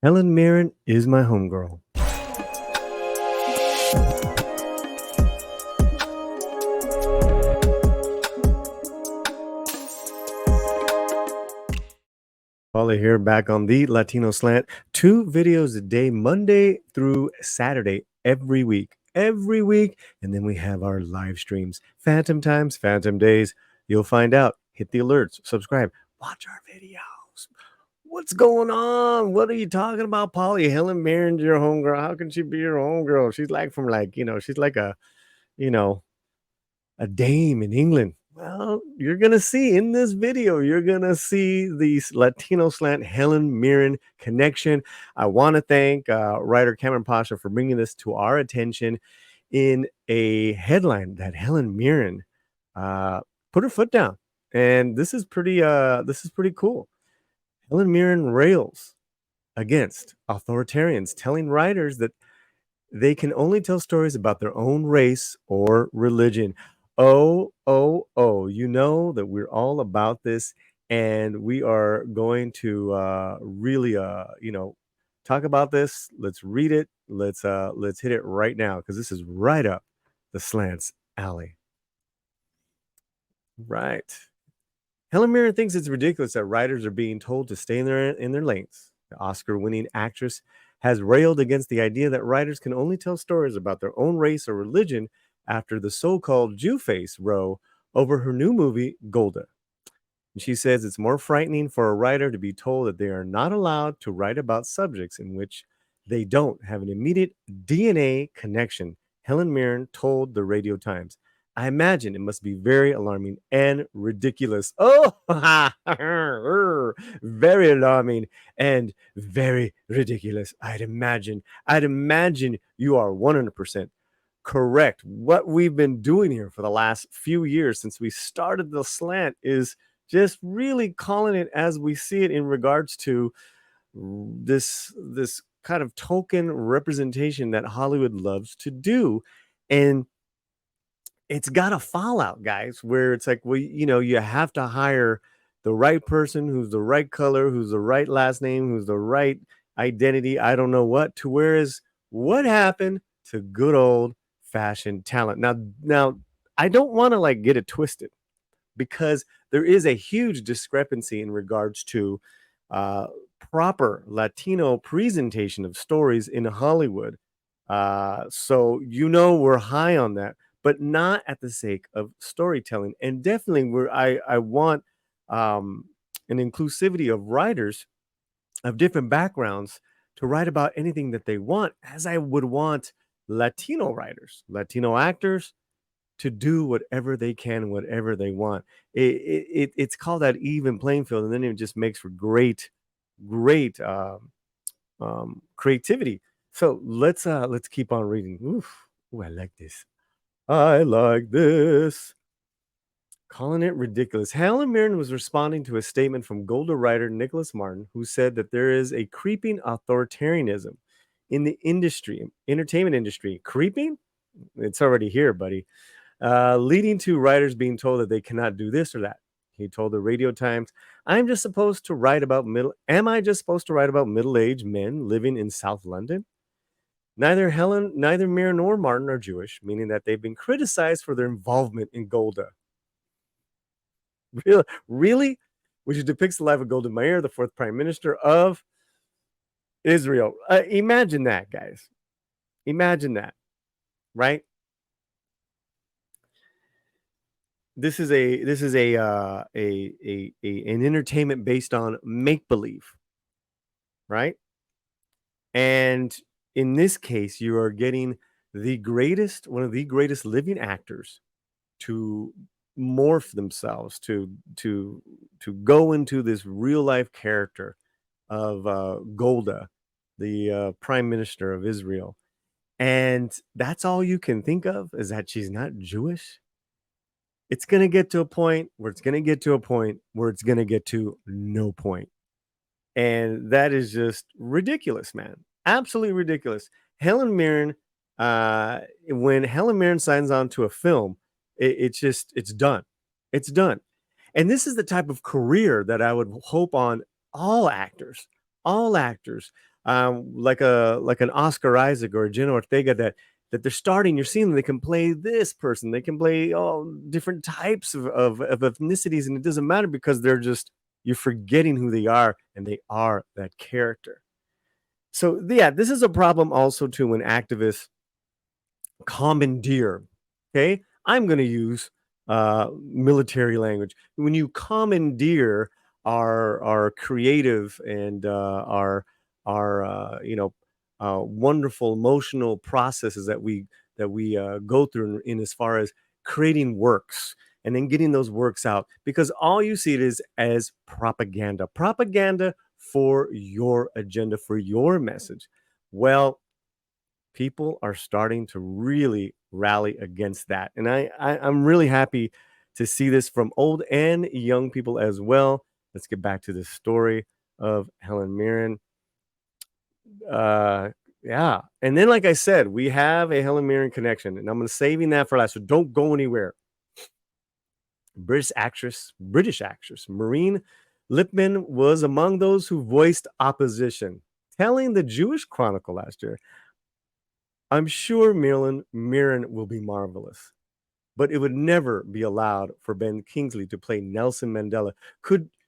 Helen Mirren is my homegirl. Paulie here, back on the Latino Slant. 2 videos a day, Monday through Saturday, every week. Every week. And then we have our live streams. Phantom times, phantom days. You'll find out. Hit the alerts, subscribe, watch our videos. What's going on? What are you talking about, Paulie? Helen Mirren's your homegirl. How can she be your homegirl? She's like from she's like you know, a dame in England. Well, you're going to see in this video, you're going to see the Latino Slant Helen Mirren connection. I want to thank writer Cameron Pasha for bringing this to our attention in a headline that Helen Mirren put her foot down. And this is pretty cool. Helen Mirren rails against authoritarians, telling writers that they can only tell stories about their own race or religion. Oh, oh, oh, you know that we're all about this, and we are going to really talk about this. Let's read it. Let's hit it right now, because this is right up the slant's alley. Right. Helen Mirren thinks it's ridiculous that writers are being told to stay in their lanes. The Oscar-winning actress has railed against the idea that writers can only tell stories about their own race or religion after the so-called Jew-face row over her new movie, Golda. And she says it's more frightening for a writer to be told that they are not allowed to write about subjects in which they don't have an immediate DNA connection. Helen Mirren told the Radio Times, I imagine it must be very alarming and ridiculous. Oh, very alarming and very ridiculous. I'd imagine you are 100% correct. What we've been doing here for the last few years since we started the slant is just really calling it as we see it in regards to this kind of token representation that Hollywood loves to do. And it's got a fallout, guys, where it's like, well, you have to hire the right person who's the right color, who's the right last name, who's the right identity, I don't know what, to whereas what happened to good old fashioned talent. Now I don't want to get it twisted, because there is a huge discrepancy in regards to uh, proper Latino presentation of stories in Hollywood. So we're high on that, but not at the sake of storytelling. And definitely, I want an inclusivity of writers of different backgrounds to write about anything that they want, as I would want Latino writers, Latino actors to do whatever they can, whatever they want. It's called that even playing field, and then it just makes for great creativity. So let's keep on reading. Oof, ooh, I like this. I like this. Calling it ridiculous. Helen Mirren was responding to a statement from Golda writer Nicholas Martin, who said that there is a creeping authoritarianism in the entertainment industry. Creeping? It's already here, buddy. Leading to writers being told that they cannot do this or that. He told the Radio Times, Am I just supposed to write about middle-aged men living in South London? Neither Mirren nor Martin are Jewish, meaning that they've been criticized for their involvement in Golda. Really? Which depicts the life of Golda Meir, the fourth prime minister of Israel. Imagine that, guys. Imagine that, right? This is an entertainment based on make believe, right? And in this case, you are getting one of the greatest living actors to morph themselves to go into this real life character of Golda, the prime minister of Israel, and that's all you can think of, is that she's not Jewish. It's going to get to a point where it's going to get to no point. And that is just ridiculous, man. Absolutely ridiculous. Helen Mirren, when Helen Mirren signs on to a film, it's done. It's done. And this is the type of career that I would hope on all actors, like an Oscar Isaac or a Jenna Ortega that they're starting. You're seeing they can play this person, they can play all different types of ethnicities, and it doesn't matter because they're just you're forgetting who they are, and they are that character. So yeah, this is a problem also too when activists commandeer. Okay, I'm going to use military language. When you commandeer our creative and our wonderful emotional processes that we go through in as far as creating works and then getting those works out, because all you see it is as propaganda for your agenda, for your message. Well, people are starting to really rally against that. And I'm really happy to see this from old and young people as well. Let's get back to the story of Helen Mirren. Uh, yeah. And then, like I said, we have a Helen Mirren connection, and I'm going to saving that for last. So don't go anywhere. British actress Maureen Lipman was among those who voiced opposition, telling the Jewish Chronicle last year, I'm sure Mirren will be marvelous, but it would never be allowed for Ben Kingsley to play Nelson Mandela.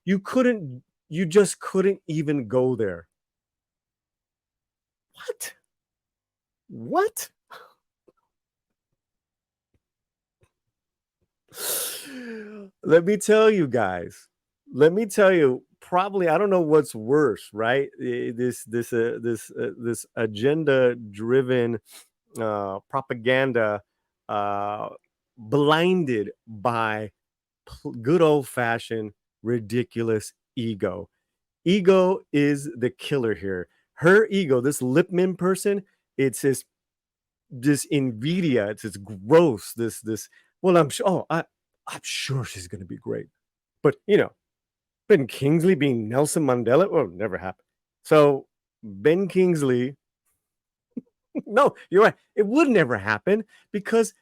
You just couldn't even go there. What? What? Let me tell you guys. Let me tell you. Probably, I don't know what's worse, right? This agenda-driven propaganda, uh, blinded by good old-fashioned ridiculous ego. Ego is the killer here. Her ego, this Lipman person, it's this Nvidia. It's gross. This. Well, I'm sure. I'm sure she's gonna be great. But Ben Kingsley being Nelson Mandela, well, never happened. So Ben Kingsley, no, you're right. It would never happen because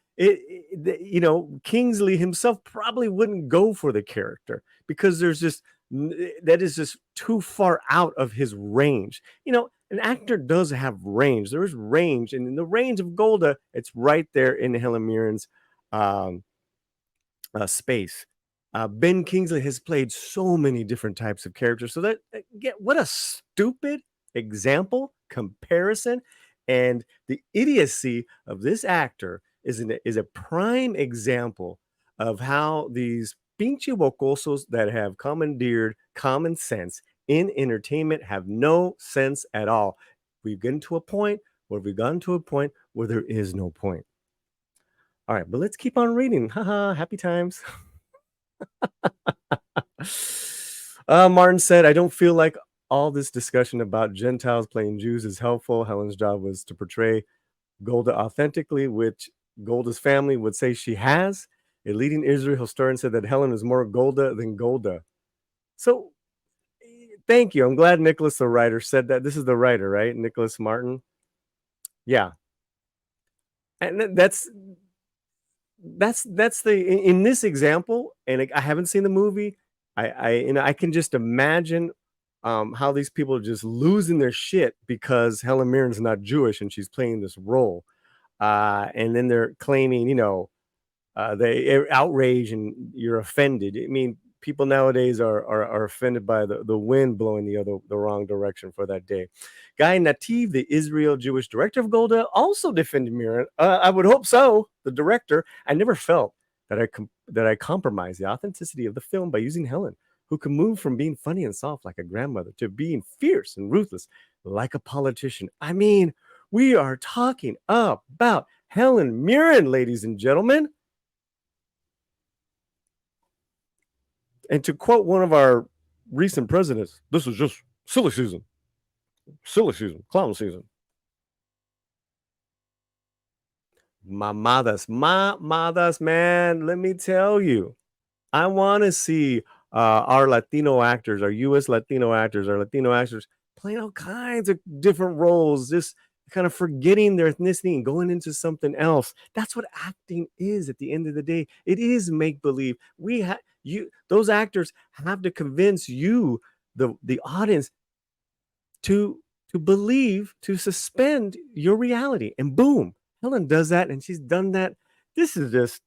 Kingsley himself probably wouldn't go for the character because there's just that is just too far out of his range. An actor does have range. There is range, and in the range of Golda, it's right there in Helen Mirren's um, space. Ben Kingsley has played so many different types of characters. So that what a stupid example comparison, and the idiocy of this actor is a prime example of how these pinche bocosos that have commandeered common sense in entertainment have no sense at all. We've gotten to a point where there is no point. All right, but let's keep on reading. Haha, happy times. Martin said, I don't feel like all this discussion about Gentiles playing Jews is helpful. Helen's job was to portray Golda authentically, which Golda's family would say she has. A leading Israel historian said that Helen is more Golda than Golda. So thank you. I'm glad Nicholas, the writer, said that. This is the writer, right? Nicholas Martin. Yeah. And that's the in this example, and I haven't seen the movie. I can just imagine how these people are just losing their shit because Helen Mirren's not Jewish and she's playing this role, and then they're claiming, they outrage and you're offended. I mean, people nowadays are offended by the wind blowing the wrong direction for that day. Guy Nativ, the Israel Jewish director of Golda, also defended Mirren. I would hope so. The director, I never felt that I compromised the authenticity of the film by using Helen, who can move from being funny and soft like a grandmother to being fierce and ruthless like a politician. I mean, we are talking about Helen Mirren, ladies and gentlemen. And to quote one of our recent presidents, this is just silly season, clown season. Mamadas, man. Let me tell you, I want to see our Latino actors, our U.S. Latino actors, our Latino actors playing all kinds of different roles, just kind of forgetting their ethnicity and going into something else. That's what acting is at the end of the day. It is make believe. Those actors have to convince you, the audience, to to believe, to suspend your reality. And boom, Helen does that, and she's done that. This is just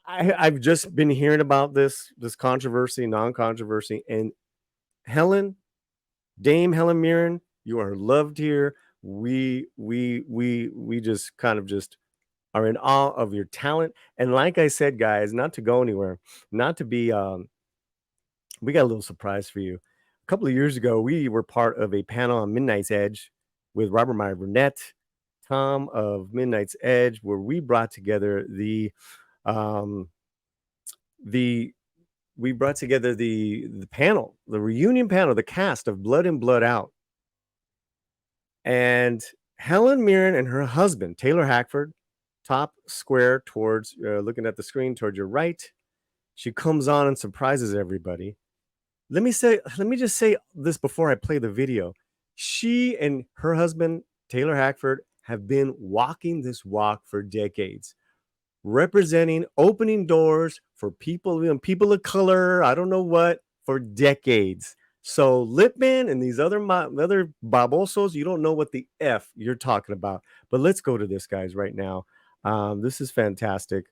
I've just been hearing about this controversy, non-controversy, and Helen, Dame Helen Mirren, you are loved here. We just kind of just are in awe of your talent. And like I said, guys, not to go anywhere, not to be we got a little surprise for you. A couple of years ago, we were part of a panel on Midnight's Edge with Robert Meyer Burnett, Tom of Midnight's Edge, where we brought together um, the the panel, the reunion panel, the cast of Blood In, Blood Out. And Helen Mirren and her husband, Taylor Hackford, top square towards, looking at the screen towards your right. She comes on and surprises everybody. Let me just say this before I play the video. She and her husband, Taylor Hackford, have been walking this walk for decades, representing, opening doors for people, people of color, I don't know what, for decades. So Lipman and these other babosos, you don't know what the F you're talking about. But let's go to this, guys, right now. This is fantastic.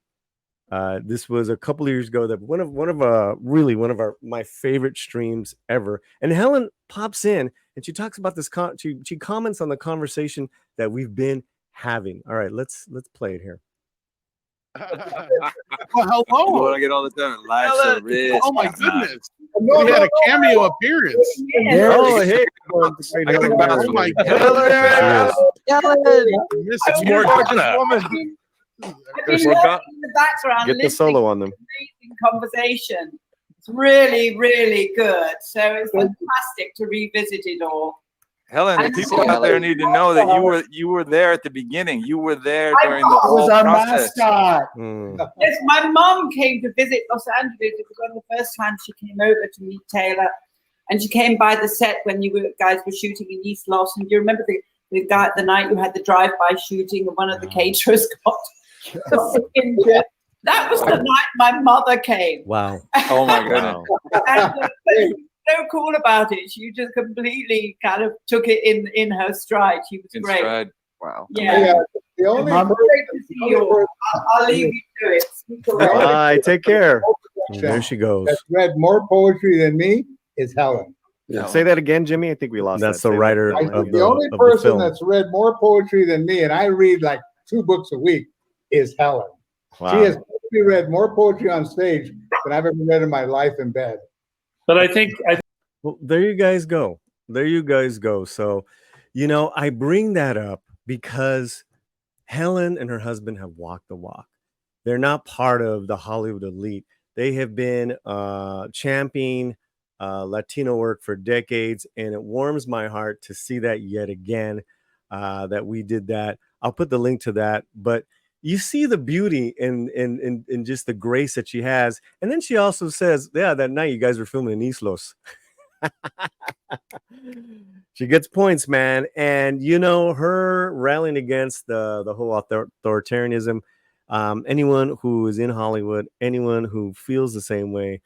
This was a couple of years ago that one of my favorite streams ever. And Helen pops in and she talks about this. She comments on the conversation that we've been having. All right, let's play it here. Well, hello. What I get all the time. Live so rich. Oh my goodness. We had a cameo appearance. Yeah. Oh, hey. I got the bounce. Oh my goodness. It's more woman. I've been working in the background. Get the solo on them. Amazing conversation. It's really, really good. So it's fantastic to revisit it all. Helen, the people out there need to know that you were there at the beginning. You were there during the whole process. Yes, my mom came to visit Los Angeles. It was one of the first times she came over to meet Taylor, and she came by the set when you guys were shooting in East Los. And do you remember the night you had the drive-by shooting, and one of the caterers got injured? That was the night my mother came. Wow. Oh my goodness. And, so cool about it. She just completely kind of took it in her stride. She was great. Stride. Wow. Yeah. The only Great to see you all. I'll leave you to it. Bye. Take care. There she goes. That's read more poetry than me is Helen. Yeah. Say that again, Jimmy. I think we lost. That's the writer of the only person that's read more poetry than me, and I read like 2 books a week, is Helen. Wow. She has probably read more poetry on stage than I've ever read in my life in bed. But I think well, there you guys go. There you guys go. So, I bring that up because Helen and her husband have walked the walk. They're not part of the Hollywood elite. They have been championing Latino work for decades, and it warms my heart to see that yet again, that we did that. I'll put the link to that, but you see the beauty in just the grace that she has. And then she also says, yeah, that night you guys were filming in East Los. She gets points, man. And her rallying against the whole authoritarianism, anyone who is in Hollywood, anyone who feels the same way,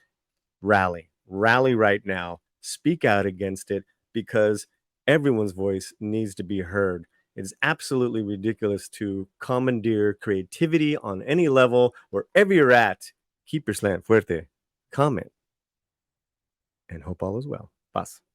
rally right now, speak out against it, because everyone's voice needs to be heard. It is absolutely ridiculous to commandeer creativity on any level. Wherever you're at, keep your slant fuerte, comment, and hope all is well. Paz.